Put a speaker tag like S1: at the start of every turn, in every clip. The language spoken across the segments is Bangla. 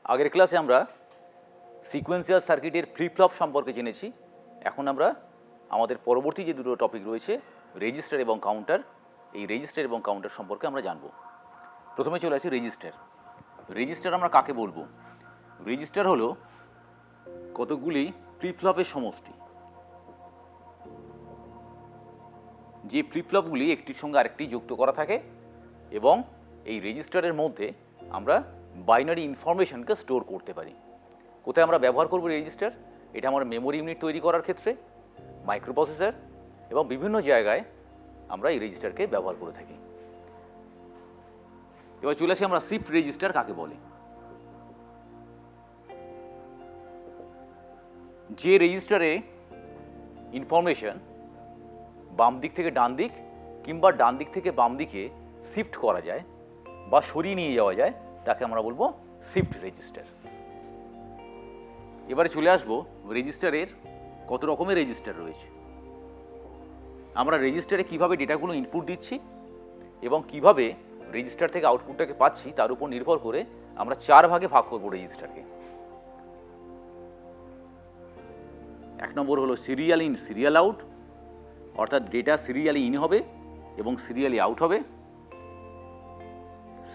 S1: আগের ক্লাসে আমরা সিকোয়েন্সিয়াল সার্কিটের ফ্লিপ ফ্লপ সম্পর্কে জেনেছি। এখন আমরা আমাদের পরবর্তী যে দুটো টপিক রয়েছে, রেজিস্টার এবং কাউন্টার, এই রেজিস্টার এবং কাউন্টার সম্পর্কে আমরা জানব। প্রথমে চলে আসি রেজিস্টার। রেজিস্টার আমরা কাকে বলবো? রেজিস্টার হলো কতগুলি ফ্লিপ ফ্লপের সমষ্টি, যে ফ্লিপ ফ্লপগুলি একটির সঙ্গে আরেকটি যুক্ত করা থাকে, এবং এই রেজিস্টারের মধ্যে আমরা বাইনারি ইনফরমেশনকে স্টোর করতে পারি। কোথায় আমরা ব্যবহার করব রেজিস্টার? এটা আমার মেমোরি ইউনিট তৈরি করার ক্ষেত্রে, মাইক্রোপ্রসেসর এবং বিভিন্ন জায়গায় আমরা এই রেজিস্টারকে ব্যবহার করে থাকি। এবার চলে আসি আমরা শিফট রেজিস্টার কাকে বলে। যে রেজিস্টারে ইনফরমেশন বাম দিক থেকে ডান দিক কিংবা ডান দিক থেকে বাম দিকে শিফট করা যায় বা সরিয়ে নিয়ে যাওয়া যায়, তাকে আমরা বলবো শিফট রেজিস্টার। এবারে চলে আসবো রেজিস্টারের কত রকমের রেজিস্টার রয়েছে। আমরা রেজিস্টারে কিভাবে ডেটাগুলো ইনপুট দিচ্ছি এবং কিভাবে রেজিস্টার থেকে আউটপুটটাকে পাচ্ছি, তার উপর নির্ভর করে আমরা 4 ভাগে ভাগ করব রেজিস্টারকে। 1 নম্বর হলো সিরিয়াল ইন সিরিয়াল আউট, অর্থাৎ ডেটা সিরিয়ালি ইন হবে এবং সিরিয়ালি আউট হবে।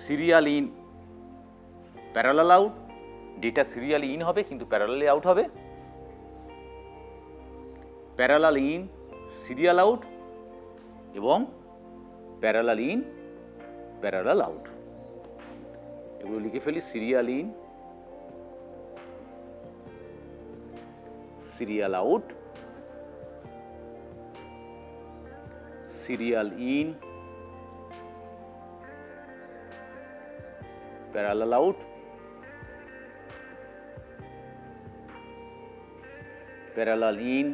S1: Serial in parallel out, data serially in হবে কিন্তু প্যারালালি আউট হবে। প্যারালাল ইন সিরিয়াল আউট এবং প্যারালাল ইন প্যারালাল আউট। এগুলো লিখে ফেলি। Serial in serial out, serial in parallel out, parallel in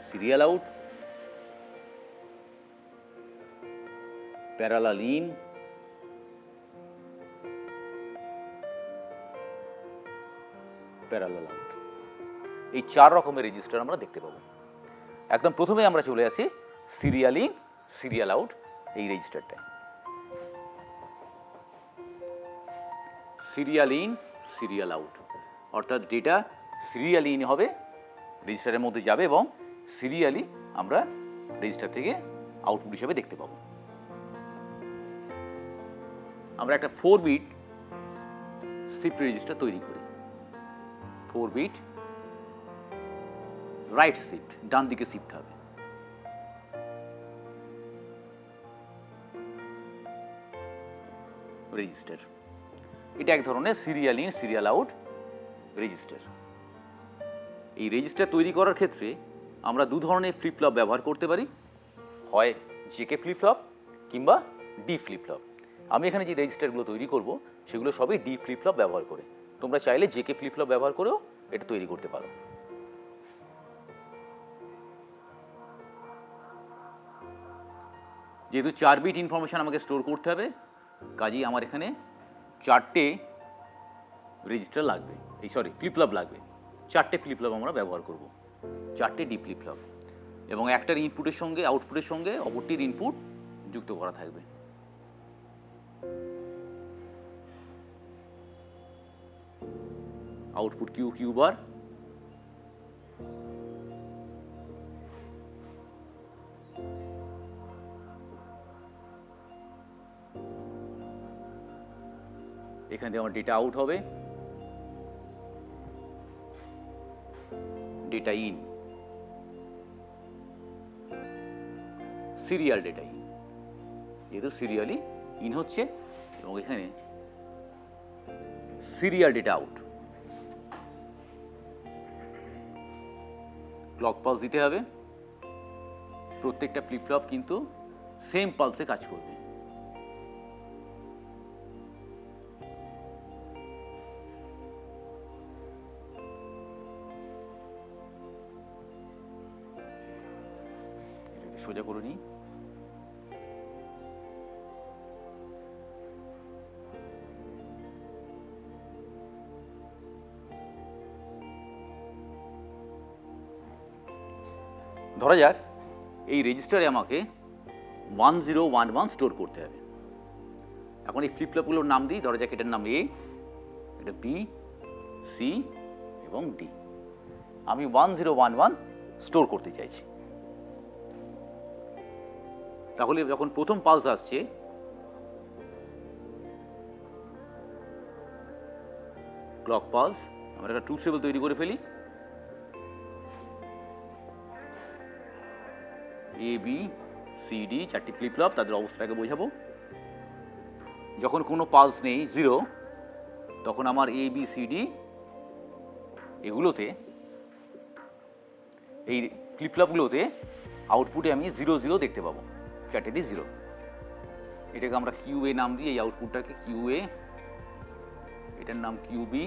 S1: serial out, parallel in parallel out. এই 4 রকমের রেজিস্টার আমরা দেখতে পাবো। একদম প্রথমে আমরা চলে আসি সিরিয়াল ইন সিরিয়াল আউট এই রেজিস্টারটায়। সিরিয়াল ইন সিরিয়াল আউট অর্থাৎ ডেটা সিরিয়ালি ইন হবে, রেজিস্টারের মধ্যে যাবে এবং সিরিয়ালি আমরা রেজিস্টার থেকে আউটপুট হিসেবে দেখতে পাবো। আমরা একটা 4 বিট শিফট রেজিস্টার তৈরি করি। 4 বিট রাইট শিফট, ডান দিকে শিফট হবে। রেজিস্টার এটা এক ধরনের serial in serial out register. এই রেজিস্টার তৈরি করার ক্ষেত্রে আমরা 2 ধরনের ফ্লিপ ফ্লপ ব্যবহার করতে পারি, হয় জেকে ফ্লিপ ফ্লপ কিংবা ডি ফ্লিপ ফ্লপ। আমি এখানে যে রেজিস্টারগুলো তৈরি করব সেগুলো সবই ডি ফ্লিপ ফ্লপ ব্যবহার করে। তোমরা চাইলে জেকে ফ্লিপ ফ্লপ ব্যবহার করেও এটা তৈরি করতে পারো। যেহেতু 4 বিট ইনফরমেশন আমাকে স্টোর করতে হবে, কাজেই আমার এখানে 4টে রেজিস্টার লাগবে, ফ্লিপ ফ্লপ লাগবে। 4টে ফ্লিপ ফ্লপ আমরা ব্যবহার করব, 4টে ডি ফ্লিপ ফ্লপ, এবং একটার ইনপুটের সঙ্গে আউটপুটের সঙ্গে অপরটির ইনপুট যুক্ত করা থাকবে। আউটপুট কিউ কিউ বার, এখান থেকে আমার ডেটা আউট হবে, data in, serial data in, যেহেতু সিরিয়ালি ইন হচ্ছে, এবং এখানে serial data out. Clock pulse দিতে হবে, প্রত্যেকটা ফ্লিপ ফ্লপ কিন্তু সেম পালসে কাজ করবে। সোজা করে নিই। ধরা যাক এই রেজিস্টারে আমাকে 1011 স্টোর করতে হবে। এখন এই ফ্লিপ ফ্লপগুলোর নাম দিই, ধরা যাক এটার নাম এ, এটা বি, সি এবং ডি। আমি 1011 স্টোর করতে চাইছি। তাহলে যখন প্রথম পালস আসছে ক্লক পালস, আমরা একটা ট্রুথ টেবিল তৈরি করে ফেলি। এ বি সি ডি চারটি ফ্লিপ ফ্লপ, তাদের অবস্থাটাকে বোঝাবো। যখন কোনো পালস নেই, জিরো, তখন আমার এ বি সি ডি এগুলোতে, এই ফ্লিপ ফ্লপগুলোতে আউটপুটে আমি 0 0 দেখতে পাবো, চারটেটি 0। এটাকে আমরা কিউ এ নাম দিই, এই আউটপুটটাকে কিউ এ, এটার নাম কিউ বি,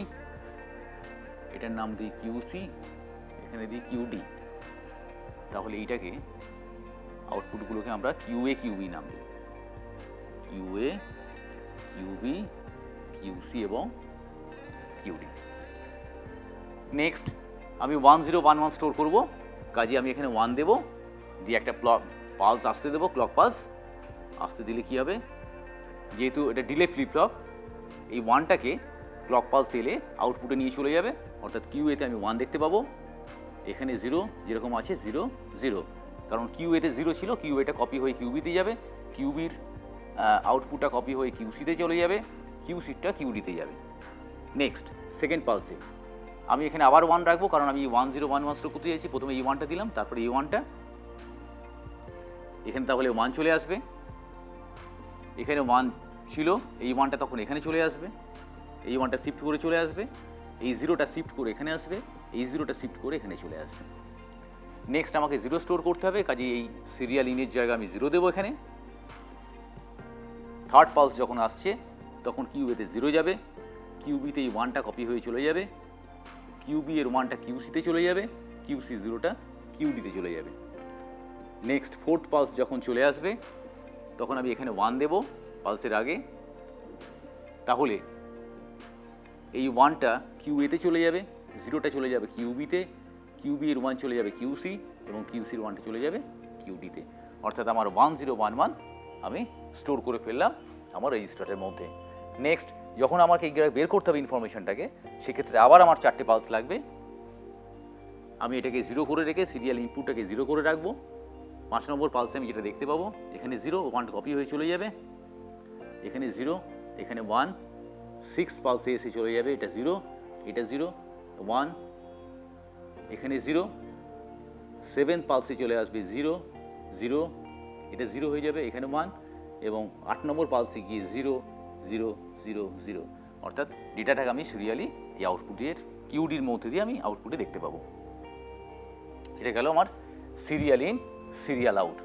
S1: এটার নাম দিই কিউ সি, এখানে দিই কিউ ডি। তাহলে এইটাকে আউটপুটগুলোকে আমরা কিউ এ কিউ বি নাম দিই, কিউ এ কিউ বি কিউ সি এবং কিউ ডি। নেক্সট আমি 1011 স্টোর করব, কাজে আমি এখানে 1 দেবো, দিয়ে একটা পালস আসতে দেবো, ক্লক পালস আসতে দিলে কি হবে, যেহেতু এটা ডিলে ফ্লিপ ফ্লপ, এই 1টাকে ক্লক পালস দিলে আউটপুটে নিয়ে চলে যাবে, অর্থাৎ কিউ এতে আমি 1 দেখতে পাবো। এখানে 0 যেরকম আছে 0 0, কারণ কিউ এতে 0 ছিল, কিউ এটা কপি হয়ে কিউ বিতে যাবে, কিউ বির আউটপুটটা কপি হয়ে কিউ সিতে চলে যাবে, কিউ সিটা কিউ ডিতে যাবে। নেক্সট সেকেন্ড পালসে আমি এখানে আবার 1 রাখবো, কারণ আমি 1011 স্টোর করতে চাইছি। প্রথমে এই 1টা দিলাম, তারপরে এই 1টা, এখানে তাহলে 1 চলে আসবে। এখানে 1 ছিল, এই 1টা তখন এখানে চলে আসবে, এই 1টা শিফট করে চলে আসবে, এই 0টা শিফট করে এখানে আসবে, এই 0টা শিফট করে এখানে চলে আসবে। নেক্সট আমাকে 0 স্টোর করতে হবে, কাজে এই সিরিয়াল ইনের জায়গায় আমি 0 দেবো এখানে। থার্ড পালস যখন আসছে তখন কিউ এতে 0 যাবে, কিউ বিতে এই 1টা কপি হয়ে চলে যাবে, কিউ বি এর 1টা কিউ সিতে চলে যাবে, কিউ সি 0টা কিউ ডিতে চলে যাবে। নেক্সট ফোর্থ পালস যখন চলে আসবে তখন আমি এখানে 1 দেবো পালসের আগে, তাহলে এই 1টা কিউ এতে চলে যাবে, 0টা চলে যাবে কিউ বিতে, কিউ বি এর 1 চলে যাবে কিউ সি এবং কিউ সির 1টা চলে যাবে কিউ ডিতে। অর্থাৎ আমার 1011 আমি স্টোর করে ফেললাম আমার রেজিস্টারের মধ্যে। নেক্সট যখন আমাকে বের করতে হবে ইনফরমেশনটাকে, সেক্ষেত্রে আবার আমার 4টে পালস লাগবে। আমি এটাকে 0 করে রেখে সিরিয়াল ইনপুটটাকে 0 করে রাখবো। 5 নম্বর পালসে আমি যেটা দেখতে পাবো, এখানে 0, 1 কপি হয়ে চলে যাবে, এখানে 0, এখানে 1, 6 পালসে এসে চলে যাবে, এটা 0, এটা 0, 1, এখানে 0, 7 পালসে চলে আসবে 0 0, এটা 0 হয়ে যাবে, এখানে 1 এবং 8 নম্বর পালসে গিয়ে 0 0 0 0। অর্থাৎ ডেটাটাকে আমি সিরিয়ালি এই আউটপুটের কিউডির মধ্যে দিয়ে আমি আউটপুটে দেখতে পাবো। এটা গেল আমার serial in serial out.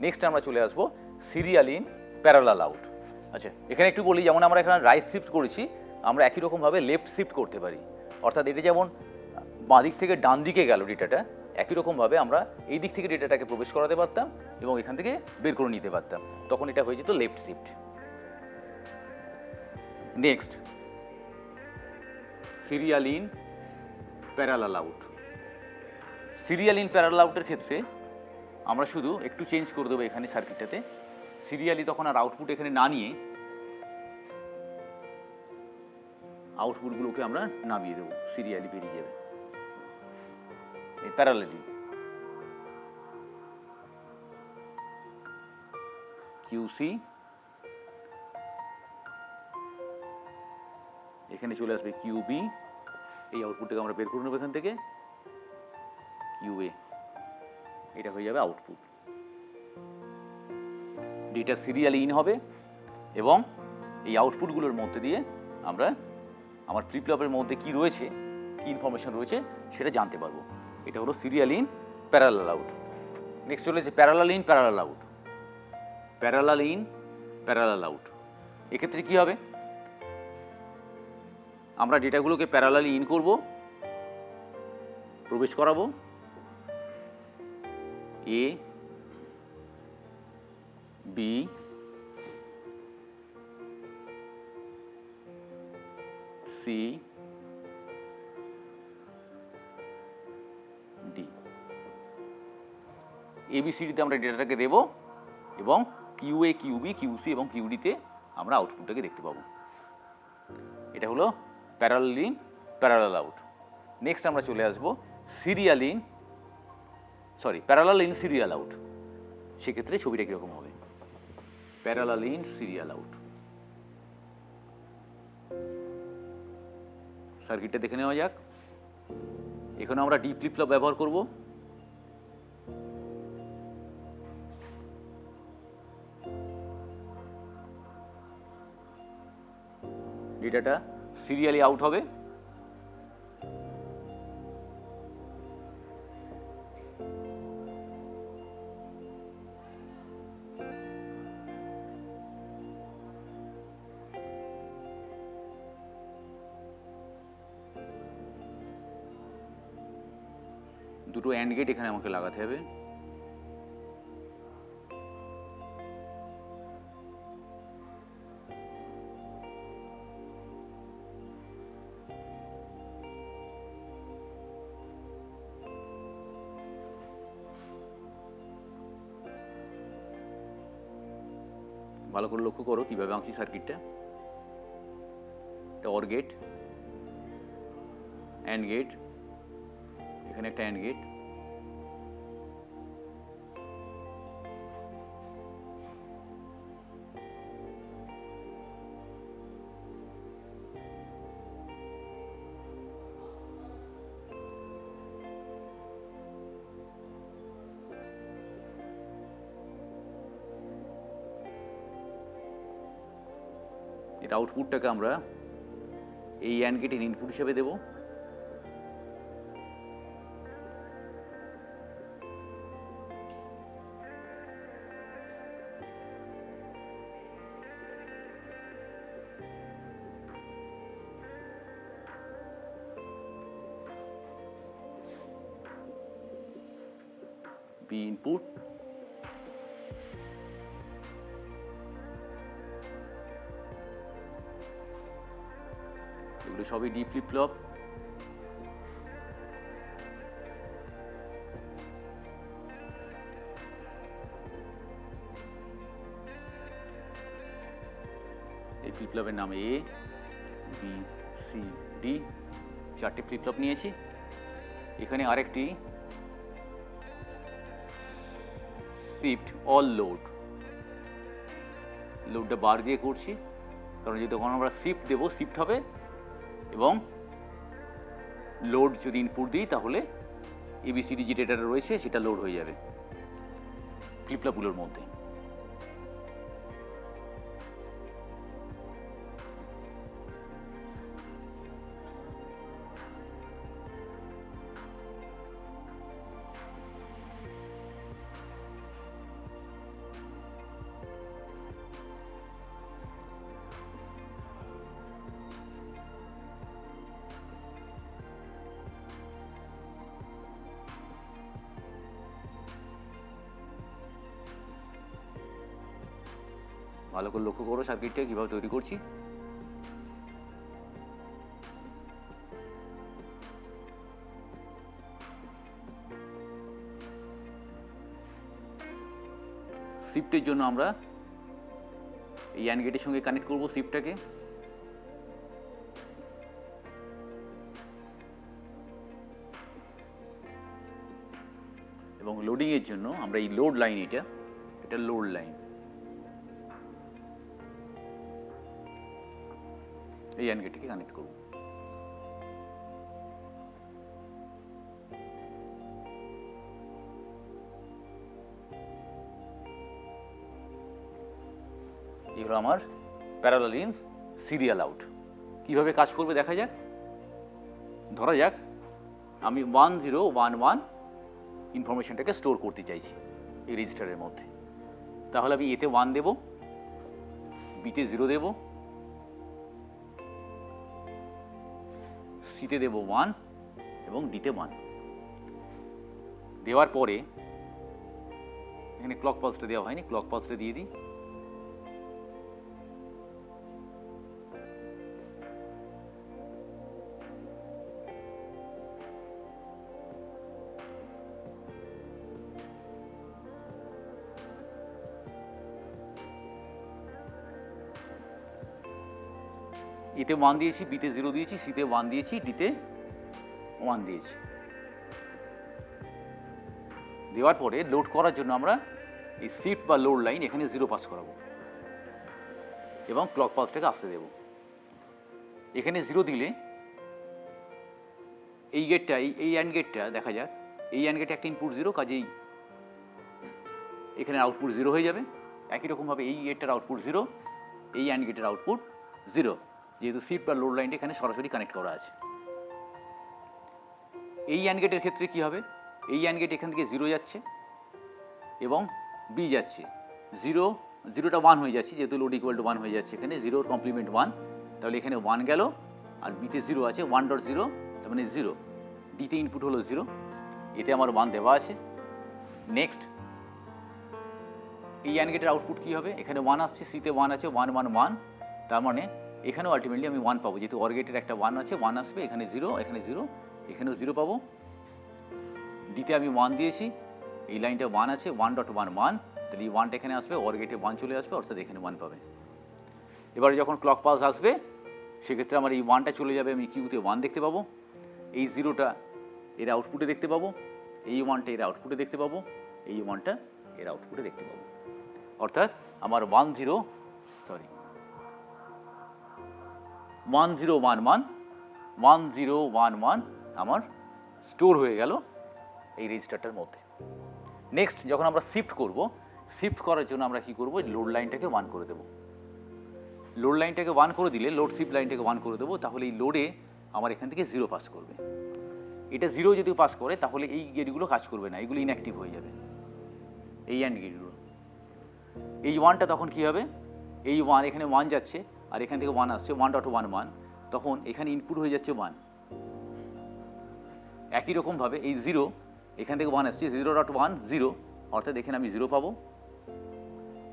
S1: Next আমরা চলে আসবো সিরিয়াল ইন প্যারালাল আউট। আচ্ছা, এখানে একটু বলি, যেমন আমরা এখানে রাইট শিফট করেছি, আমরা একই রকমভাবে লেফট শিফট করতে পারি। অর্থাৎ এটা যেমন বাঁ দিক থেকে ডান দিকে গেল ডেটাটা, একই রকমভাবে আমরা এই দিক থেকে ডেটাটাকে প্রবেশ করাতে পারতাম এবং এখান থেকে বের করে নিতে পারতাম, তখন এটা হয়ে যেত left shift. Next serial in parallel out. Serial in parallel আউটের ক্ষেত্রে আমরা শুধু একটু চেঞ্জ করে দেবো এখানে সার্কিটটাতে। সিরিয়ালি তখন আর আউটপুট এখানে না নিয়ে আউটপুটগুলোকে আমরা নামিয়ে দেবো, সিরিয়ালি বেরিয়ে যাবে এই প্যারালালি। কিউসি এখানে চলে আসবে কিউবি, এই আউটপুটটাকে আমরা বের করে নেবো এখান থেকে, কিউএ, এটা হয়ে যাবে আউটপুট। ডেটা সিরিয়ালি ইন হবে এবং এই আউটপুটগুলোর মধ্যে দিয়ে আমরা আমার ফ্লিপ ফ্লপের মধ্যে কি রয়েছে, কি ইনফরমেশন রয়েছে সেটা জানতে পারবো। এটা হলো serial in parallel out. Next চলেছে parallel in parallel out. Parallel in parallel out, এক্ষেত্রে কি হবে, আমরা ডেটাগুলোকে প্যারালালি ইন করব, প্রবেশ করাবো, এ বি সি ডি। এবিসিডিতে আমরা ডেটাটাকে দেব এবং কিউএ, কিউবি, কিউসি এবং কিউডিতে আমরা আউটপুটটাকে দেখতে পাবো। এটা হলো parallel in, parallel out. Next আমরা চলে আসবো প্যারালাল ইন সিরিয়াল আউট। সেক্ষেত্রে ছবিটা কীরকম হবে? Parallel in serial out. সার্কিটটা দেখে নেওয়া যাক। এখানে আমরা ডি ফ্লিপ ফ্লপ ব্যবহার করব। ডেটাটা সিরিয়ালি আউট হবে। দুটো অ্যান্ড গেট এখানে আমাকে লাগাতে হবে। ভালো করে লক্ষ্য করো কিভাবে আঁকছি সার্কিটটা। এটা অর গেট, অ্যান্ড গেট, এখানে একটা অ্যান্ড গেট, এটা আউটপুটটাকে আমরা এই অ্যান্ড গেটের ইনপুট হিসেবে দেব। বি ইনপুট, এগুলো সবই ডি ফ্লিপ ফ্লপ। এই ফ্লিপ ফ্লপের নাম এ, বি, সি, ডি, চারটে ফ্লিপ ফ্লপ নিয়েছি। এখানে আরেকটি শিফট অল লোড, লোডটা বার দিয়ে করছি কারণ যদি তখন আমরা শিফট দেবো শিফট হবে এবং লোড যদি ইনপুট দিই তাহলে এবিসিডি যে ডেটাটা রয়েছে সেটা লোড হয়ে যাবে ফ্লিপ ফ্লপগুলোর মধ্যে। ভালো করে লক্ষ্য করো সার্কিটটা কিভাবে তৈরি করছি। শিফটের জন্য আমরা এই অ্যান্ড গেটের সঙ্গে কানেক্ট করব শিফটটাকে। এবং লোডিং এর জন্য আমরা এই লোড লাইন, এটা লোড লাইন, এই অ্যান্ড গেটকে কানেক্ট করব। এই হলো আমার প্যারালাল ইন সিরিয়াল আউট। কিভাবে কাজ করবে দেখা যাক। ধরা যাক আমি 1011 ইনফরমেশনটাকে স্টোর করতে চাইছি এই রেজিস্টারের মধ্যে, তাহলে আমি এতে 1 দেব, বিতে 0 দেব, সিতে দেব 1 এবং ডিতে 1 দেওয়ার পরে এখানে ক্লক পালসটা দেওয়া হয়নি, ক্লক পালসটা দিয়ে দিই। এতে 1 দিয়েছি, বিতে 0 দিয়েছি, সিতে 1 দিয়েছি, ডিতে 1 দিয়েছি। দেওয়ার পরে লোড করার জন্য আমরা এই শিফট বা লোড লাইন এখানে 0 পাস করাবো এবং ক্লক পালসটাকে আসতে দেব। এখানে 0 দিলে এই গেটটা, এই অ্যান্ড গেটটা দেখা যাক, এই অ্যান্ড গেটে একটা ইনপুট 0, কাজেই এখানে আউটপুট 0 হয়ে যাবে। একই রকমভাবে এই গেটটার আউটপুট 0, এই অ্যান্ড গেটের আউটপুট 0, যেহেতু শিফট বা লোড লাইনটা এখানে সরাসরি কানেক্ট করা আছে। এই অ্যান্ড গেটের ক্ষেত্রে কী হবে, এই অ্যান্ড গেট এখান থেকে 0 যাচ্ছে এবং বি যাচ্ছে, 0টা 1 হয়ে যাচ্ছে, যেহেতু লোড ইকুয়াল টু 1 হয়ে যাচ্ছে, এখানে 0 কমপ্লিমেন্ট 1, তাহলে এখানে 1 গেল, আর বিতে 0 আছে, 1.0 তার মানে 0, ডিতে ইনপুট হলো 0, এতে আমার 1 দেওয়া আছে। নেক্সট এই অ্যান্ড গেটের আউটপুট কী হবে, এখানে 1 আসছে, সিতে 1 আছে, 1 1 1, তার মানে এখানেও আলটিমেটলি আমি 1 পাবো, যেহেতু অর গেটের একটা 1 আছে, 1 আসবে, এখানে 0, এখানে 0, এখানেও 0 পাবো। ডিতে আমি 1 দিয়েছি, এই লাইনটা 1 আছে, 1.11, তাহলে এই 1টা এখানে আসবে, অর গেটে 1 চলে আসবে, অর্থাৎ এখানে 1 পাবে। এবারে যখন ক্লক পালস আসবে সেক্ষেত্রে আমার এই 1টা চলে যাবে, আমি কিউতে 1 দেখতে পাবো, এই 0টা এর আউটপুটে দেখতে পাবো, এই 1টা এর আউটপুটে দেখতে পাবো, এই 1টা এর আউটপুটে দেখতে পাবো। অর্থাৎ আমার 1011 আমার স্টোর হয়ে গেল এই রেজিস্টারটার মধ্যে। নেক্সট যখন আমরা শিফট করব, শিফট করার জন্য আমরা কি করব, লোড লাইনটাকে 1 করে দেব। লোড লাইনটাকে 1 করে দিলে, লোড শিফট লাইনটাকে 1 করে দেবো, তাহলে এই লোডে আমার এখান থেকে 0 পাস করবে। এটা 0 যদি পাস করে তাহলে এই গেটগুলো কাজ করবে না, এগুলো ইনঅ্যাক্টিভ হয়ে যাবে, এই অ্যান্ড গেটগুলো। এই 1টা তখন কী হবে, এই 1 এখানে 1 যাচ্ছে, আর এখান থেকে 1 আসছে, 1.11, তখন এখানে ইনপুট হয়ে যাচ্ছে 1। একই রকমভাবে এই 0 এখান থেকে 1 আসছে, 0.1 0, অর্থাৎ এখানে আমি 0 পাবো।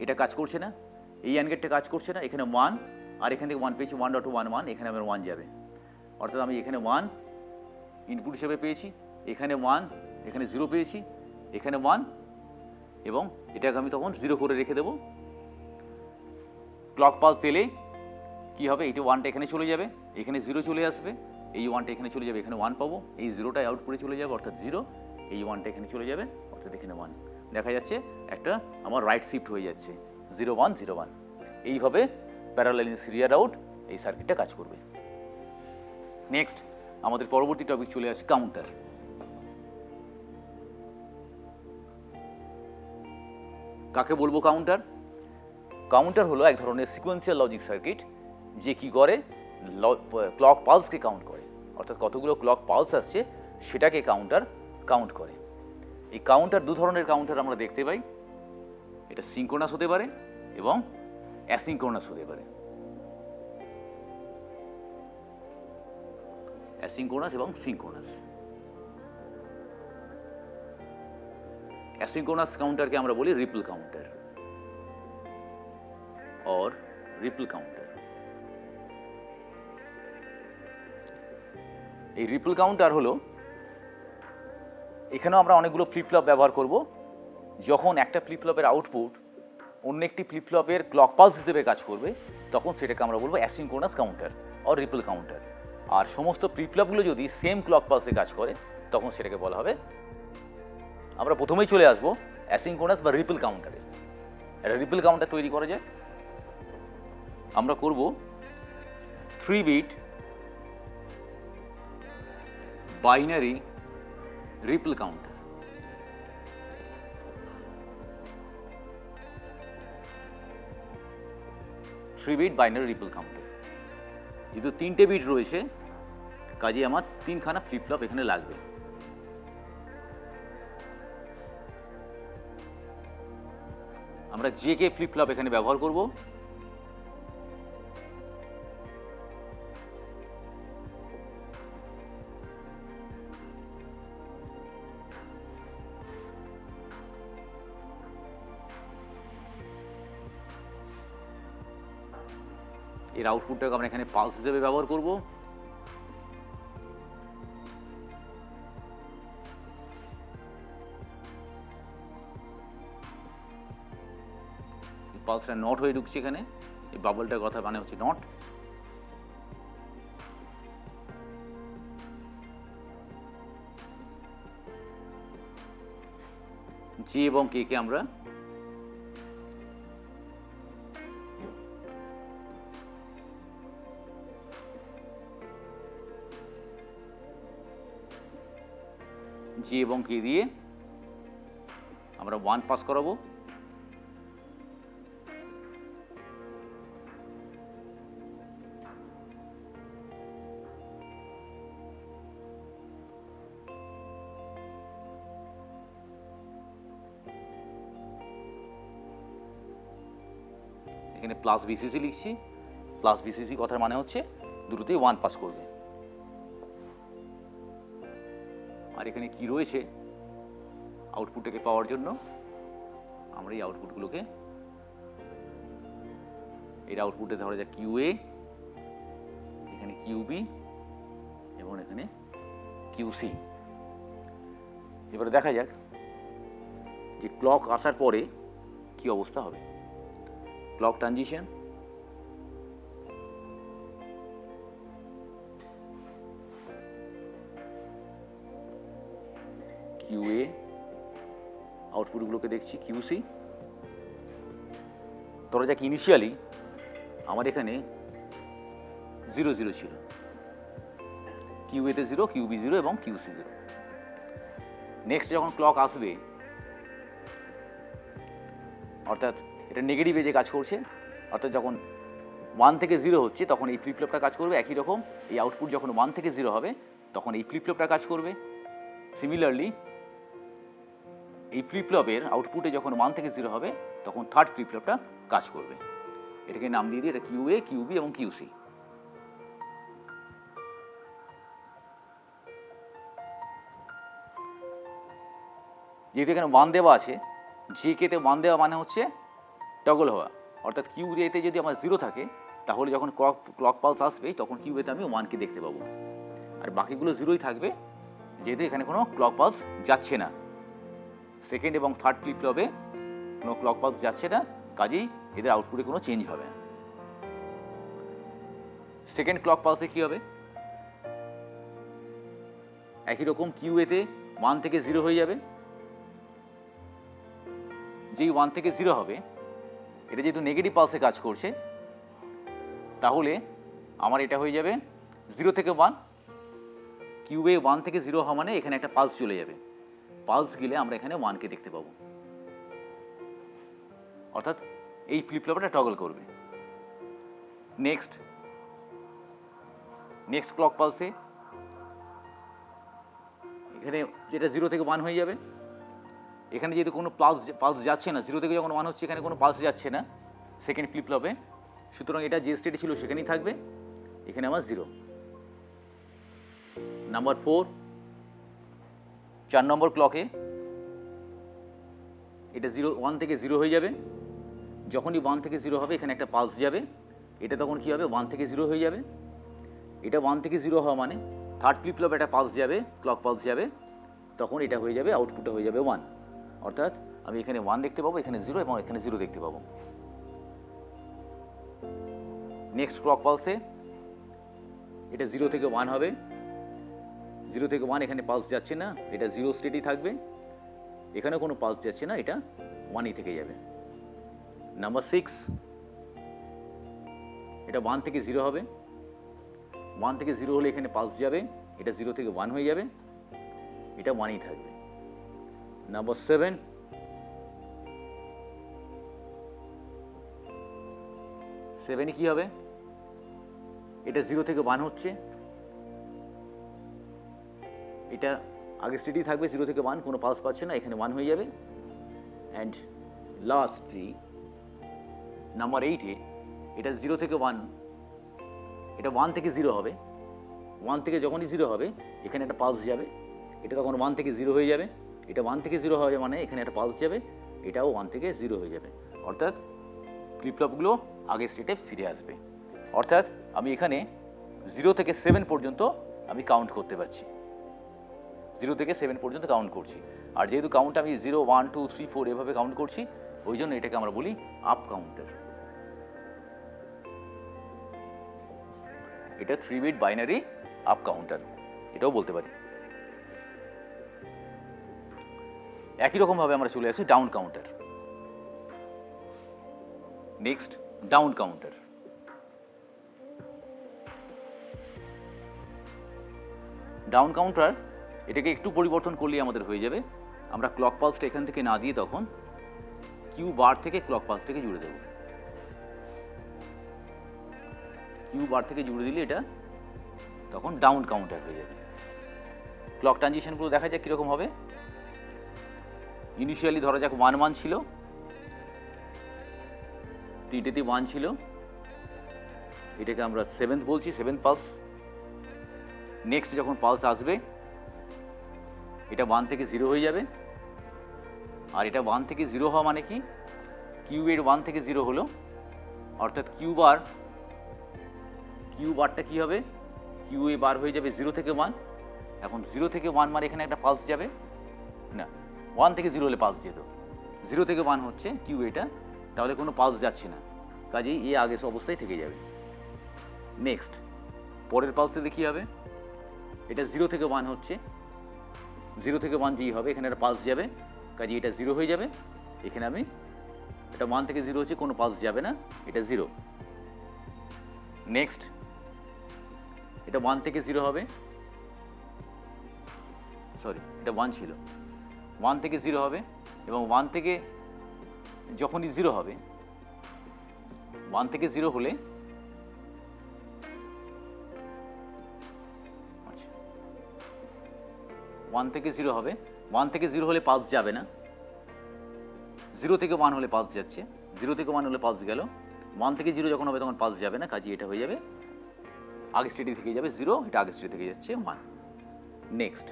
S1: এটা কাজ করছে না, এই অ্যান্ড গেটটা কাজ করছে না, এখানে 1, আর এখান থেকে 1 পেয়েছি, 1.11, এখানে আমার 1 যাবে, অর্থাৎ আমি এখানে 1 ইনপুট হিসেবে পেয়েছি, এখানে 1, এখানে 0 পেয়েছি, এখানে 1, এবং এটাকে আমি তখন 0 করে রেখে দেবো। ক্লক পালস দিলে কী হবে, এইটা 1টা এখানে চলে যাবে, এখানে 0 চলে আসবে, এই 1টা এখানে চলে যাবে, এখানে 1 পাবো, এই 0টা আউটপুটে চলে যাবে, অর্থাৎ 0, এই 1টা এখানে চলে যাবে, অর্থাৎ এখানে 1। দেখা যাচ্ছে একটা আমার রাইট শিফট হয়ে যাচ্ছে, 0 1 0 1। এইভাবে প্যারালাল ইন সিরিয়াল আউট এই সার্কিটটা কাজ করবে। নেক্সট আমাদের পরবর্তী টপিক চলে আসে কাউন্টার। কাকে বলবো কাউন্টার? কাউন্টার হলো এক ধরনের সিকোয়েন্সিয়াল লজিক সার্কিট, যে কি করে, ক্লক পালসকে কাউন্ট করে, অর্থাৎ কতগুলো ক্লক পালস আসছে সেটাকে কাউন্টার কাউন্ট করে। এই কাউন্টার দু ধরনের কাউন্টার আমরা দেখতে পাই, এটা সিঙ্ক্রোনাস হতে পারে এবং অ্যাসিঙ্ক্রোনাস হতে পারে। অ্যাসিঙ্ক্রোনাস এবং সিঙ্ক্রোনাস। অ্যাসিঙ্ক্রোনাস কাউন্টারকে আমরা বলি ripple counter or ripple counter. এই রিপল কাউন্টার হলো, এখানেও আমরা অনেকগুলো ফ্লিপ-ফ্লপ ব্যবহার করব। যখন একটা ফ্লিপ-ফ্লপের আউটপুট অন্য একটি ফ্লিপ-ফ্লপের ক্লক পালস হিসেবে কাজ করবে, তখন সেটাকে আমরা বলবো asynchronous counter or ripple counter. আর সমস্ত ফ্লিপ-ফ্লপগুলো যদি সেম ক্লক পালসে কাজ করে, তখন সেটাকে বলা হবে, আমরা প্রথমেই চলে আসবো অ্যাসিঙ্ক্রোনাস বা রিপল কাউন্টারে। একটা রিপল কাউন্টার তৈরি করা যায়, আমরা করব 3-bit binary ripple counter. Bit binary ripple counter, যেহেতু 3টে বিট রয়েছে, কাজে আমার 3খানা ফ্লিপ-ফ্লপ এখানে লাগবে। আমরা JK ফ্লিপ-ফ্লপ এখানে ব্যবহার করব। এর আউটপুটটাকে আমরা এখানে পালস হিসেবে ব্যবহার করব। পালসটা নট হয়ে ঢুকছে এখানে, এই বাবলটার কথা মানে হচ্ছে নট। জে এবং কে কে আমরা জি এবং কে দিয়ে আমরা 1 পাস করাবো। এখানে প্লাস বিসিসি লিখছি। প্লাস বিসিসি কথার মানে হচ্ছে দুটোতেই 1 পাস করবে। আর এখানে কি রয়েছে আউটপুটটাকে পাওয়ার জন্য আমরা এই আউটপুটগুলোকে এর আউটপুটে ধরা যাক কিউ এ, এখানে কিউ বি এবং এখানে কিউ সি। এবারে দেখা যাক যে ক্লক আসার পরে কি অবস্থা হবে। ক্লক ট্রানজিশন, কিউ এ, আউটপুটগুলোকে দেখছি কিউ সি। ধরা যাক ইনিশিয়ালি আমার এখানে 0 0 ছিল, কিউ এতে 0, কিউ বি 0 এবং কিউ সি 0। নেক্সট যখন ক্লক আসবে, অর্থাৎ এটা নেগেটিভে যে কাজ করছে, অর্থাৎ যখন 1 থেকে 0 হচ্ছে তখন এই ফ্লিপ ফ্লপটা কাজ করবে। একই রকম এই আউটপুট যখন 1 থেকে 0 হবে তখন এই ফ্লিপ ফ্লপটা কাজ করবে। সিমিলারলি এই ফ্লিপ ফ্লপের আউটপুটে যখন 1 থেকে 0 হবে তখন থার্ড ফ্লিপ ফ্লপটা কাজ করবে। এটাকে নাম দিয়ে দিই, এটা কিউ এ, কিউ বি এবং কিউ সি। যেহেতু এখানে 1 দেওয়া আছে, যে কেতে 1 দেওয়া মানে হচ্ছে টগল হওয়া, অর্থাৎ কিউ এতে যদি আমার 0 থাকে তাহলে যখন ক্লক পালস আসবে তখন কিউ এতে আমি 1 কে দেখতে পাবো, আর বাকিগুলো 0ই থাকবে যেহেতু এখানে কোনো ক্লক পালস যাচ্ছে না। সেকেন্ড এবং থার্ড ফ্লিপ ফ্লপে কোনো ক্লক পালস যাচ্ছে না, কাজেই এদের আউটপুটে কোনো চেঞ্জ হবে না। সেকেন্ড ক্লক পালসে কি হবে, একই রকম কিউ এতে 1 থেকে 0 হয়ে যাবে। যেই 1 থেকে 0 হবে, এটা যেহেতু নেগেটিভ পালসে কাজ করছে তাহলে আমার এটা হয়ে যাবে 0 থেকে 1। কিউবে 1 থেকে 0 হওয়া মানে এখানে একটা পালস চলে যাবে, পালস গেলে আমরা এখানে 1 কে দেখতে পাবো, অর্থাৎ এই ফ্লিপ ফ্লপটা টগল করবে। নেক্সট ক্লক পালসে এখানে যেটা 0 থেকে 1 হয়ে যাবে, এখানে যেহেতু কোনো পালস যাচ্ছে না, 0 থেকে যখন 1 হচ্ছে এখানে কোনো পালস যাচ্ছে না সেকেন্ড ফ্লিপ ফ্লপে, সুতরাং এটা যে স্টেটে ছিল সেখানেই থাকবে, এখানে আমার 0। নাম্বার 4, 4 নম্বর ক্লকে এটা 1 থেকে 0 হয়ে যাবে। যখনই 1 থেকে 0 হবে এখানে একটা পালস যাবে, এটা তখন কি হবে 1 থেকে 0 হয়ে যাবে। এটা 1 থেকে 0 হওয়া মানে থার্ড ফ্লিপ ফ্লপে একটা পালস যাবে, ক্লক পালস যাবে, তখন এটা হয়ে যাবে আউটপুটটা হয়ে যাবে 1, অর্থাৎ আমি এখানে 1 দেখতে পাবো, এখানে 0 এবং এখানে 0 দেখতে পাবো। নেক্সট ক্লক পালসে এটা 0 থেকে 1 হবে, 0 থেকে 1 এখানে পালস যাচ্ছে না, এটা 0 স্টেটই থাকবে, এখানে কোনো পালস যাচ্ছে না, এটা 1ই থেকে যাবে। নাম্বার 6, এটা 1 থেকে 0 হবে, 1 থেকে 0 হলে এখানে পালস যাবে, এটা 0 থেকে 1 হয়ে যাবে, এটা 1ই থাকবে। নাম্বার 7, কি হবে, এটা 0 থেকে 1 হচ্ছে, এটা আগে স্টেটই থাকবে, 0 থেকে 1 কোনো পালস পাচ্ছে না, এখানে 1 হয়ে যাবে। অ্যান্ড লাস্টলি নাম্বার 8-এ এটা 0 থেকে 1, এটা 1 থেকে 0 হবে, 1 থেকে যখনই 0 হবে এখানে একটা পালস যাবে, এটা তখন 1 থেকে 0 হয়ে যাবে, এটা 1 থেকে 0 হবে মানে এখানে একটা পালস যাবে, এটাও 1 থেকে 0 হয়ে যাবে, অর্থাৎ ফ্লিপ ফ্লপগুলো আগের স্টেটে ফিরে আসবে। অর্থাৎ আমি এখানে 0 থেকে 7 পর্যন্ত আমি কাউন্ট করতে পারছি, 0 থেকে 7 পর্যন্ত কাউন্ট করছি। আর যেহেতু কাউন্ট আমি 0 1 2 3 4 এভাবে কাউন্ট করছি, ওই জন্য এটাকে আমরা বলি আপ কাউন্টার। এটা 3 বিট বাইনারি আপ কাউন্টার, এটাও বলতে পারি। একই রকমভাবে আমরা চলে আসি down counter. Next down counter. Down counter এটাকে একটু পরিবর্তন করলেই আমাদের হয়ে যাবে। আমরা ক্লক পালসটা এখান থেকে না দিয়ে তখন কিউ বার থেকে ক্লক পালসটাকে জুড়ে দেব। কিউ বার থেকে জুড়ে দিলে এটা তখন ডাউন কাউন্টার হয়ে যাবে। ক্লক ট্রানজিশনগুলো দেখা যাক কীরকম হবে। ইনিশিয়ালি ধরা যাক 1 1 ছিল, 3টেতে 1 ছিল, এটাকে আমরা 7th বলছি, 7th পালস। নেক্সট যখন পালস আসবে এটা 1 থেকে 0 হয়ে যাবে। আর এটা 1 থেকে 0 হওয়া মানে কি, কিউ এর 1 থেকে 0 হলো, অর্থাৎ কিউ বারটা কি হবে, কিউ এ বার হয়ে যাবে 0 থেকে 1। এখন 0 থেকে 1 মানে এখানে একটা পালস যাবে না, 1 থেকে 0 হলে পালস যেত, 0 থেকে 1 হচ্ছে কিউ এটা, তাহলে কোনো পালস যাচ্ছে না, কাজেই এ আগের অবস্থায় থেকে যাবে। নেক্সট পরের পালসে দেখি হবে, এটা 0 থেকে 1 হচ্ছে, 0 থেকে 1 যেই হবে এখানে একটা পালস যাবে, কাজে এটা 0 হয়ে যাবে। এখানে আমি এটা 1 থেকে 0 হচ্ছে, কোনো পালস যাবে না, এটা 0। নেক্সট এটা 1 থেকে 0 হবে, সরি এটা 1 ছিল, 1 থেকে 0 হবে এবং 1 থেকে যখনই 0 হবে, 1 থেকে 0 হলে আচ্ছা 1 থেকে 0 হবে, 1 থেকে 0 হলে পালস যাবে না, 0 থেকে 1 হলে পালস যাচ্ছে, 0 থেকে 1 হলে পালস গেল, 1 থেকে 0 যখন হবে তখন পালস যাবে না, কাজে এটা হয়ে যাবে আগের স্টেটে থেকে যাবে 0, এটা আগের স্টেটে থেকে যাচ্ছে 1। নেক্সট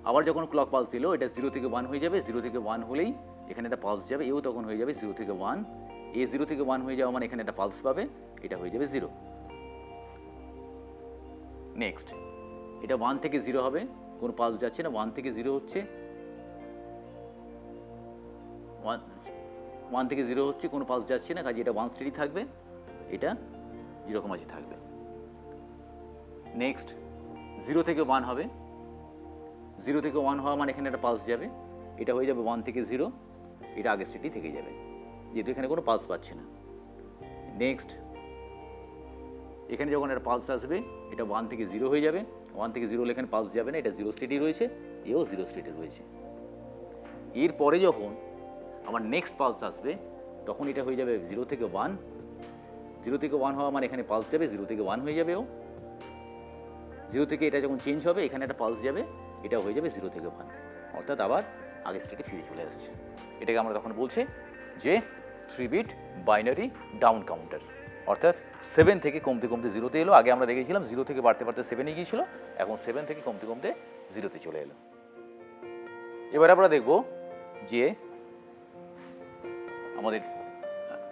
S1: আবার যখন ক্লক পালস দিল এটা 0 থেকে 1 হয়ে যাবে, 0 থেকে 1 হলেই এখানে একটা পালস যাবে, এও তখন হয়ে যাবে 0 থেকে 1, এ 0 থেকে 1 হয়ে যাওয়া মানে এখানে একটা পালস পাবে, এটা হয়ে যাবে 0। নেক্সট এটা 1 থেকে 0 হবে, কোনো পালস যাচ্ছে না, 1 থেকে 0 হচ্ছে, 1 থেকে 0 হচ্ছে, কোনো পালস যাচ্ছে না, কাজে এটা 1 স্টেডি থাকবে, এটা যেরকম আছে থাকবে। নেক্সট 0 থেকে 1 হবে, 0 থেকে 1 হওয়া মানে এখানে একটা পালস যাবে, এটা হয়ে যাবে 1 থেকে 0, এটা আগের স্টেটই থেকে যাবে, যেহেতু এখানে কোনো পালস পাচ্ছে না। নেক্সট এখানে যখন একটা পালস আসবে এটা 1 থেকে 0 হয়ে যাবে, 1 থেকে 0 হলে এখানে পালস যাবে না, এটা 0 স্টেটই রয়েছে, এও 0 স্টেটে রয়েছে। এরপরে যখন আমার নেক্সট পালস আসবে তখন এটা হয়ে যাবে 0 থেকে 1, 0 থেকে 1 হওয়া মানে এখানে পালস যাবে, 0 থেকে 1 হয়ে যাবে, ও 0 থেকে এটা যখন চেঞ্জ হবে এখানে একটা পালস যাবে, এটা হয়ে যাবে 0 থেকে 1, অর্থাৎ আবার আগের স্টেটে ফিরে চলে আসছে। এটাকে আমরা তখন বলছি যে 3 বিট বাইনারি ডাউন কাউন্টার, অর্থাৎ 7 থেকে কমতে কমতে 0তে এলো। আগে আমরা দেখেছিলাম 0 থেকে বাড়তে বাড়তে 7-এ গিয়েছিল, এখন 7 থেকে কমতে কমতে 0তে চলে এলো। এবার আমরা দেখব যে আমাদের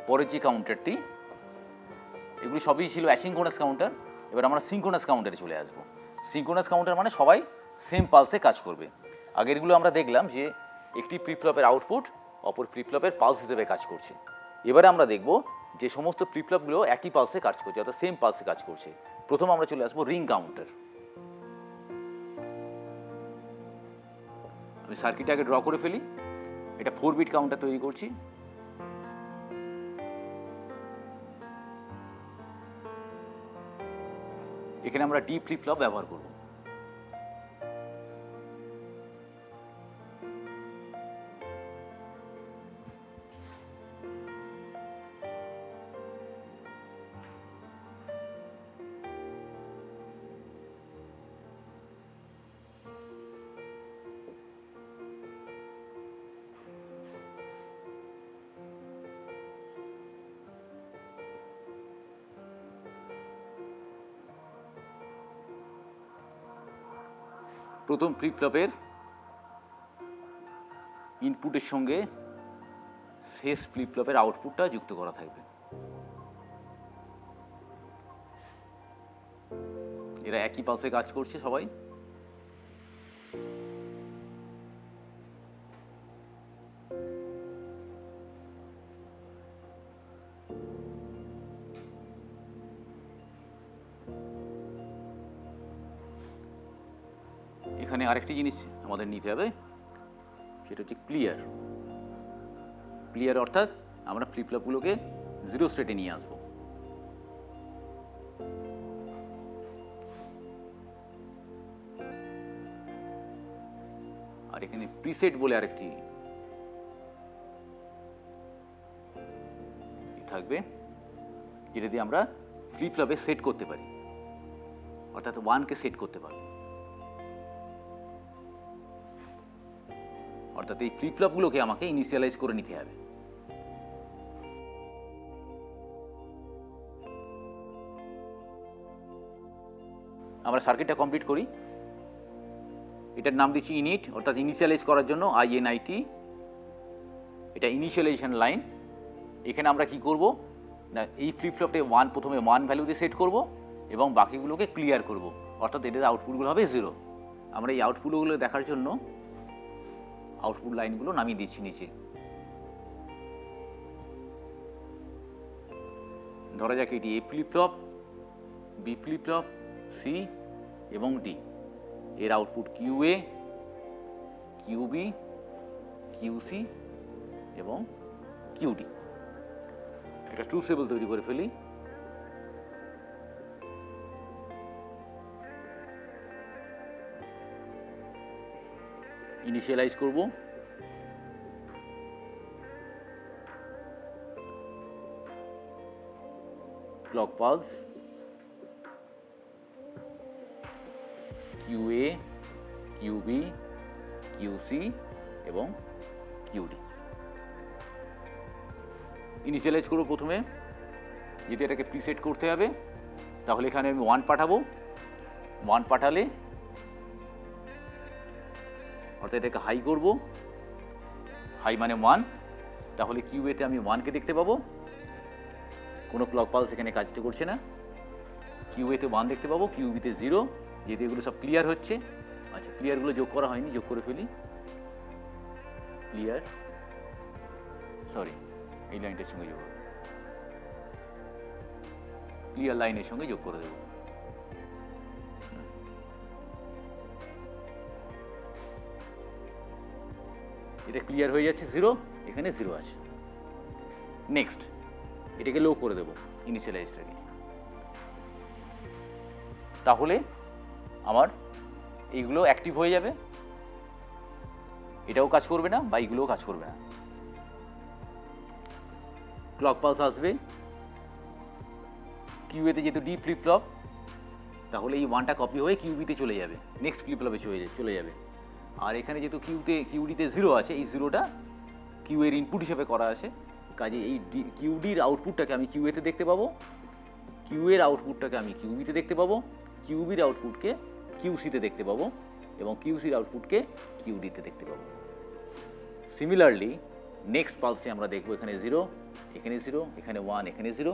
S1: পরের যে কাউন্টারটি, এগুলি সবই ছিল অ্যাসিঙ্ক্রোনাস কাউন্টার। এবার আমরা সিঙ্ক্রোনাস কাউন্টারে চলে আসবো। সিঙ্ক্রোনাস কাউন্টার মানে সবাই সেম পালসে কাজ করবে। আগেরগুলো আমরা দেখলাম যে একটি ফ্লিপফ্লপের আউটপুট অপর ফ্লিপফ্লপের পালস হিসেবে কাজ করছে। এবারে আমরা দেখব যে সমস্ত ফ্লিপফ্লপগুলো একই পালসে কাজ করছে, অর্থাৎ সেম পালসে কাজ করছে। প্রথম আমরা চলে আসবো রিং কাউন্টার। আমি সার্কিটটা আগে ড্র করে ফেলি। এটা 4 বিট কাউন্টার তৈরি করছি। এখানে আমরা ডি ফ্লিপ ফ্লপ ব্যবহার করব। প্রথম ফ্লিপ ফ্লপের ইনপুটের সঙ্গে শেষ ফ্লিপ ফ্লপের আউটপুটটা যুক্ত করা থাকবে। এরা একই পালসে কাজ করছে সবাই। এখানে আরেকটি জিনিস আমাদের নিতে হবে, সেটা হচ্ছে ক্লিয়ার। ক্লিয়ার অর্থাৎ আমরা ফ্লিপ ফ্লপগুলোকে জিরো স্টেটে নিয়ে আসবো। আর এখানে প্রিসেট বলে আরেকটি থাকবে, যেটা দিয়ে আমরা ফ্লিপ ফ্লপে সেট করতে পারি, অর্থাৎ 1 কে সেট করতে পারি। অর্থাৎ এই ফ্লিপ ফ্লপগুলোকে আমাকে ইনিশিয়ালাইজ করে নিতে হবে। আমরা সার্কিটটা কমপ্লিট করি। এটার নাম দিচ্ছি ইনিট, অর্থাৎ ইনিশিয়ালাইজ করার জন্য INIT। এটা ইনিশিয়ালাইজেশন লাইন। এখানে আমরা কি করব না, এই ফ্লিপ ফ্লপে প্রথমে 1 ভ্যালু দিয়ে সেট করব এবং বাকিগুলোকে ক্লিয়ার করব, অর্থাৎ এদের আউটপুটগুলো হবে 0। আমরা এই আউটপুটগুলো দেখার জন্য আউটপুট লাইনগুলো নামিয়ে দিচ্ছি নিচে। ধরা যাক এটি A flip flop, B flip flop, C এবং D। এর আউটপুট QA, QB, QC এবং QD। একটা ট্রুথ টেবিল তৈরি করে ফেলি। ইনিশিয়ালাইজ করব। Clock pulse QA, QB, QC এবং QD। ইনিশিয়ালাইজ করব প্রথমে, যদি এটাকে প্রিসেট করতে হবে তাহলে এখানে আমি 1 পাঠাবো। 1 পাঠালে অর্থাৎ এটাকে হাই করব, হাই মানে 1, তাহলে কিউএতে আমি 1কে দেখতে পাবো। কোনো ক্লক পালস এখানে কাজটা করছে না। কিউএতে 1 দেখতে পাবো, কিউবিতে 0, যেহেতু এগুলো সব ক্লিয়ার হচ্ছে। আচ্ছা, ক্লিয়ারগুলো যোগ করা হয়নি, যোগ করে ফেলি। ক্লিয়ার, সরি, এই লাইনটার সঙ্গে যোগ, ক্লিয়ার লাইনের সঙ্গে যোগ করে দেব। এটা ক্লিয়ার হয়ে যাচ্ছে 0, এখানে 0 আছে। নেক্সট এটাকে লো করে দেব ইনিশিয়ালাইজটাকে। তাহলে আমার এইগুলো অ্যাক্টিভ হয়ে যাবে, এটাও কাজ করবে না বা এইগুলোও কাজ করবে না। ক্লক পালস আসবে কিউএতে, যেহেতু ডি ফ্লিপ ফ্লপ, তাহলে এই 1টা কপি হয়ে কিউবিতে চলে যাবে, নেক্সট ফ্লিপ ফ্লপে চলে যাবে। আর এখানে যেহেতু কিউডিতে 0 আছে, এই 0টা কিউ এর ইনপুট হিসেবে করা আছে, কাজে এই কিউডির আউটপুটটাকে আমি কিউএতে দেখতে পাবো, কিউ এর আউটপুটটাকে আমি কিউবিতে দেখতে পাবো, কিউবির আউটপুটকে কিউসিতে দেখতে পাবো এবং কিউসির আউটপুটকে কিউডিতে দেখতে পাবো। সিমিলারলি নেক্সট পালসে আমরা দেখবো এখানে 0, এখানে 0, এখানে 1, এখানে 0।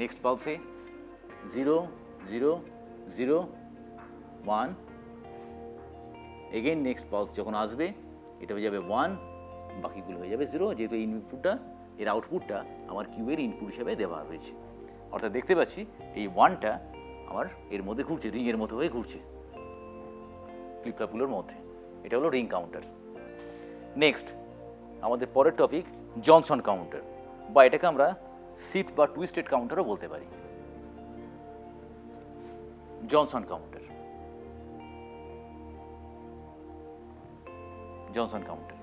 S1: নেক্সট পালসে 0, 0, 0, 1। এগেইন নেক্সট পালস যখন আসবে এটা হয়ে যাবে 1, বাকিগুলো হয়ে যাবে 0, যেহেতু এই ইনপুটটা, এর আউটপুটটা আমার কিউ এর ইনপুট হিসেবে দেওয়া হয়েছে। অর্থাৎ দেখতে পাচ্ছি এই 1টা আমার এর মধ্যে ঘুরছে, রিংয়ের মতো হয়ে ঘুরছে ফ্লিপ ফ্লপগুলোর মধ্যে। এটা হলো রিং কাউন্টার। নেক্সট আমাদের পরের টপিক জনসন কাউন্টার, বা এটাকে আমরা শিফট বা টুইস্টেড কাউন্টারও বলতে পারি। জনসন কাউন্টার, জনসন কাউন্টার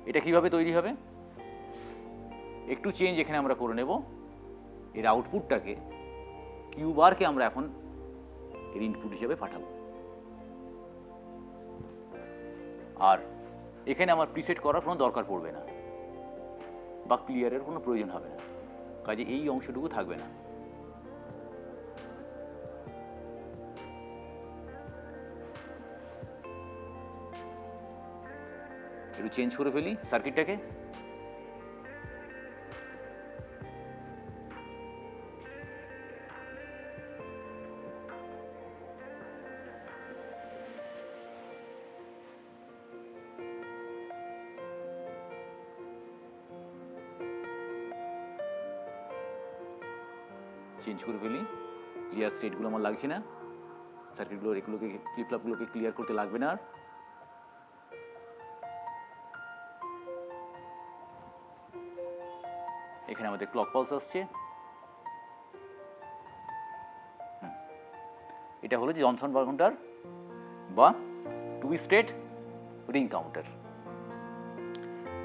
S1: এটা কিভাবে তৈরি হবে? একটু চেঞ্জ এখানে আমরা করে নেব। এর আউটপুটটাকে কিউ বারকে আমরা এখন এর ইনপুট হিসেবে পাঠাবো। আর এখানে আমার প্রিসেট করার কোনো দরকার পড়বে না বা ক্লিয়ারের কোনো প্রয়োজন হবে না, কাজে এই অংশটুকু থাকবে না। একটু চেঞ্জ করে ফেলি সার্কিটটাকে। চেঞ্জ করে ফেলি, ক্লিয়ার স্টেটগুলো আমার লাগছে না, সার্কিটগুলো এগুলোকে ফ্লিপ ফ্লপগুলোকে ক্লিয়ার করতে লাগবে না আর। এখানে আমাদের ক্লক পালস আসছে। এটা হলো যে জনসন কাউন্টার বা two state ring counter.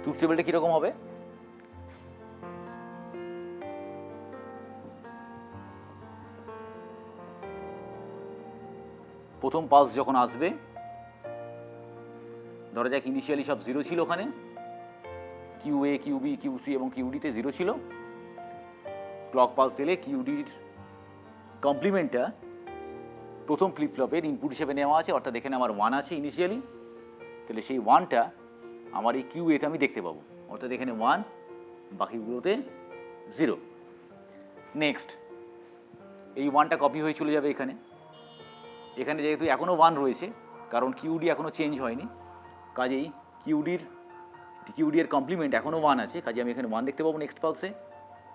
S1: Truth টেবিলটা কীরকম হবে? প্রথম পালস যখন আসবে, ধরা যাক ইনিশিয়ালি সব জিরো ছিল, ওখানে কিউ এ, কিউ বি, কিউ সি এবং কিউডিতে জিরো ছিল। ক্লক পালস এলে কিউডির কমপ্লিমেন্টটা প্রথম ফ্লিপ ফ্লপের ইনপুট হিসেবে নেওয়া আছে, অর্থাৎ এখানে আমার 1 আছে ইনিশিয়ালি, তাহলে সেই 1টা আমার এই কিউ এতে আমি দেখতে পাবো, অর্থাৎ এখানে 1, বাকিগুলোতে 0। নেক্সট এই 1টা কপি হয়ে চলে যাবে এখানে। এখানে যেহেতু এখনও 1 রয়েছে, কারণ কিউডি এখনও চেঞ্জ হয়নি, কাজেই কিউডি এর কমপ্লিমেন্ট এখনও 1 আছে, কাজে আমি এখানে 1 দেখতে পাবো নেক্সট পালসে।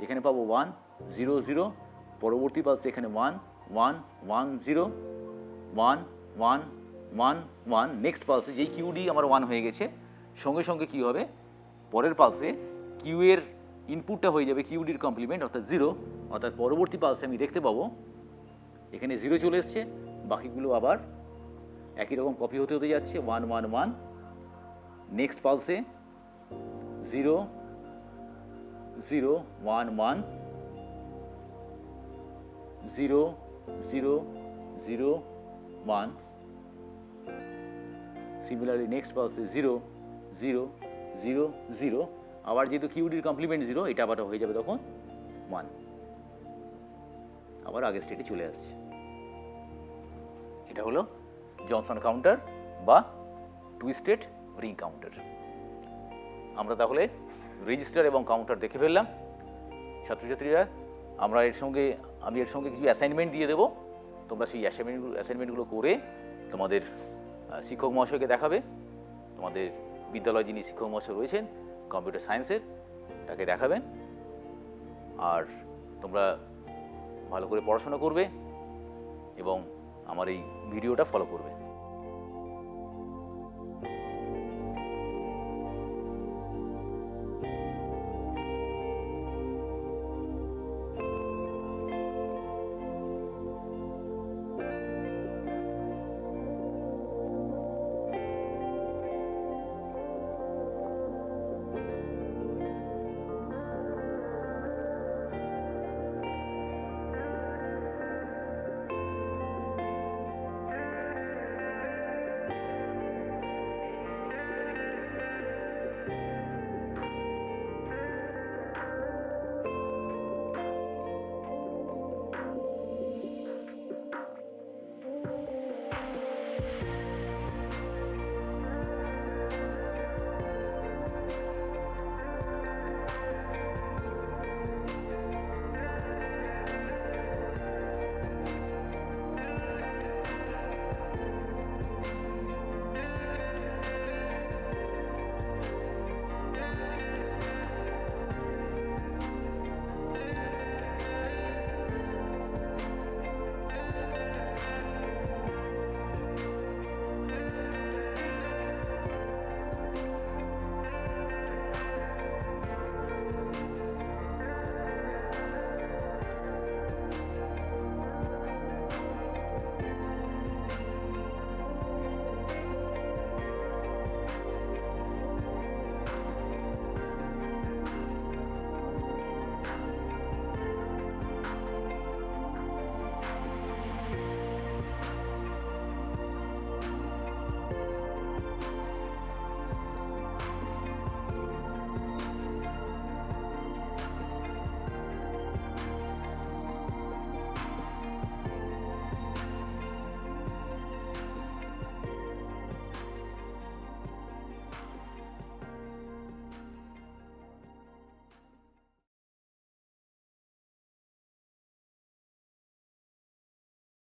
S1: এখানে পাবো 1 0 0, পরবর্তী পালসে এখানে 1 1 1 0 1 1 1 1। নেক্সট পালসে যেই কিউডি আমার 1 হয়ে গেছে, সঙ্গে সঙ্গে কী হবে, পরের পালসে কিউ এর ইনপুটটা হয়ে যাবে কিউডির কমপ্লিমেন্ট অর্থাৎ 0, অর্থাৎ পরবর্তী পালসে আমি দেখতে পাবো এখানে 0 চলে এসছে, বাকিগুলো আবার একই রকম কপি হতে হতে যাচ্ছে 1 1 1। নেক্সট পালসে 0 0 1 1 0 0 0 1। সিমিলারলি নেক্সট পালসে 0 0 0 0, আবার যেহেতু কিউডির কমপ্লিমেন্ট 0, এটা আবার হয়ে যাবে তখন 1, আবার আগের স্টেটে চলে আসছে। এটা হলো জনসন কাউন্টার বা টু স্টেট রিং কাউন্টার। আমরা তাহলে রেজিস্টার এবং কাউন্টার দেখে ফেললাম। ছাত্রছাত্রীরা, আমি এর সঙ্গে কিছু অ্যাসাইনমেন্ট দিয়ে দেবো, তোমরা সেই অ্যাসাইনমেন্টগুলো করে তোমাদের শিক্ষক মহাশয়কে দেখাবে। তোমাদের বিদ্যালয়ে যিনি শিক্ষক মহাশয় রয়েছেন কম্পিউটার সায়েন্সের, তাকে দেখাবেন। আর তোমরা ভালো করে পড়াশোনা করবে এবং আমার এই ভিডিওটা ফলো করবে।